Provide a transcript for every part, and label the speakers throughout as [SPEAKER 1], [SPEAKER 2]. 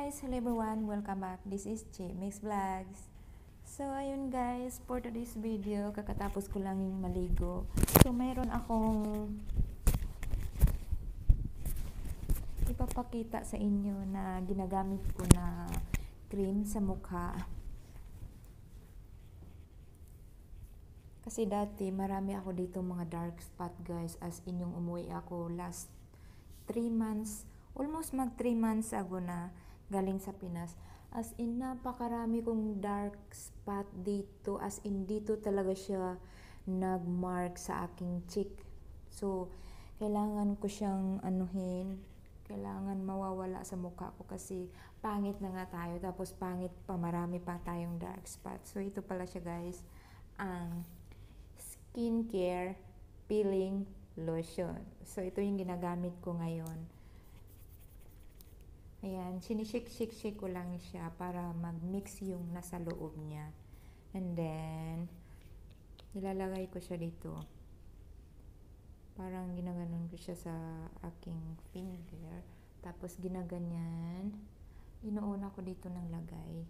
[SPEAKER 1] guys! Hello everyone! Welcome back. This is Mix Vlogs. So, ayun guys, for today's video, kakatapos ko lang yung maligo. So, mayroon akong ipapakita sa inyo na ginagamit ko na cream sa mukha. Kasi dati, marami ako dito mga dark spot guys, as in yung umuwi ako last 3 months, almost mag 3 months ago na galing sa Pinas. As in, napakarami kong dark spot dito. As in, dito talaga siya nagmark sa aking cheek. So, kailangan ko siyang anuhin. Kailangan mawawala sa mukha ko kasi pangit na nga tayo. Tapos pangit pa, marami pa tayong dark spot. So, ito pala siya guys. Ang skincare peeling lotion. So, ito yung ginagamit ko ngayon. Ayan, sinishake-shake ko lang siya para mag-mix yung nasa loob niya. And then, nilalagay ko siya dito. Parang ginaganon ko siya sa aking finger. Tapos ginaganyan. Inuuna ko dito ng lagay.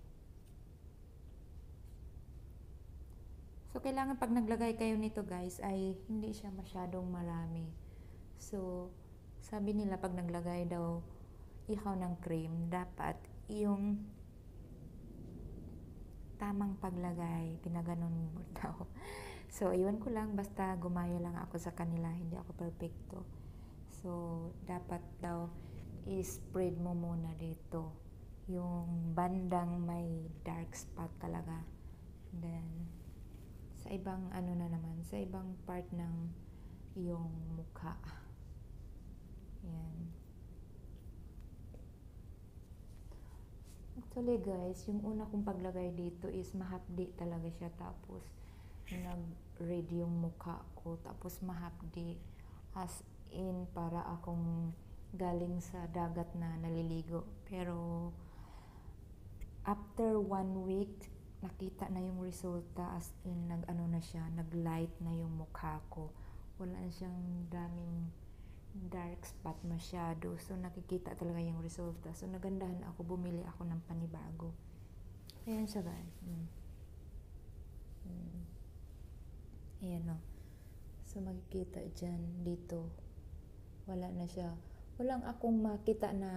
[SPEAKER 1] So, kailangan pag naglagay kayo nito guys, ay hindi siya masyadong marami. So, sabi nila pag naglagay daw ikaw ng cream, dapat yung tamang paglagay, ginaganon mo daw. So, iwan ko lang, basta gumaya lang ako sa kanila, hindi ako perfecto. So, dapat daw i-spread mo muna dito yung bandang may dark spot talaga. Then, sa ibang ano na naman, sa ibang part ng yung mukha. Yan. Actually guys, yung una kong paglagay dito is mahapdi talaga siya. Tapos, nag-red yung mukha ko. Tapos mahapdi. As in, para akong galing sa dagat na naliligo. Pero, after 1 week, nakita na yung resulta. As in, nag-ano na siya, nag-light na yung mukha ko. Wala na siyang daming dark spot masyado. So, nakikita talaga yung resulta. So, nagandahan ako. Bumili ako ng panibago. Ayan siya guys. Ayan o. So, makikita dyan, dito. Wala na siya. Walang akong makita na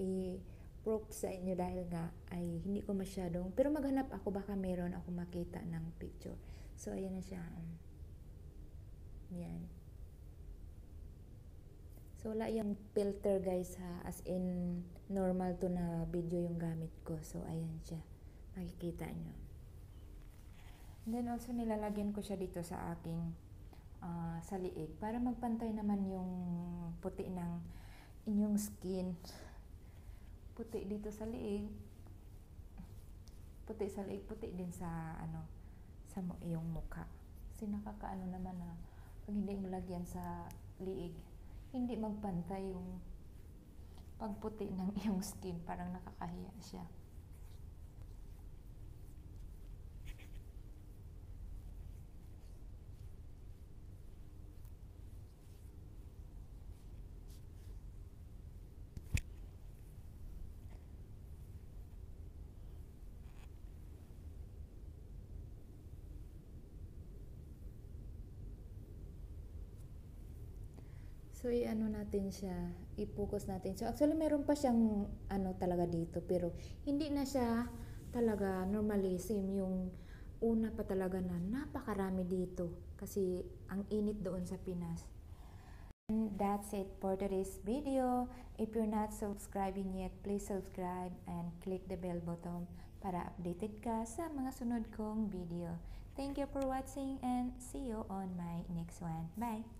[SPEAKER 1] i-proof sa inyo dahil nga ay hindi ko masyadong. Pero maghanap ako. Baka meron ako makita ng picture. So, ayan na siya. Yan. So, wala yung filter guys ha. As in, normal to na video yung gamit ko. So, ayan siya. Makikita nyo. And then also, nilalagyan ko siya dito sa aking sa liig. Para magpantay naman yung puti ng inyong skin. Puti dito sa liig. Puti sa liig. Puti din sa sa iyong mukha. Kasi nakakaano naman na pag hindi mo lagyan sa liig, hindi magpantay yung pagputi ng iyong skin. Parang nakakahiya siya. So, i-ano natin siya, i-focus natin. So, actually, meron pa siyang talaga dito, pero hindi na siya talaga normally same yung una pa talaga na napakarami dito. Kasi, ang init doon sa Pinas. And that's it for today's video. If you're not subscribing yet, please subscribe and click the bell button para updated ka sa mga sunod kong video. Thank you for watching and see you on my next one. Bye!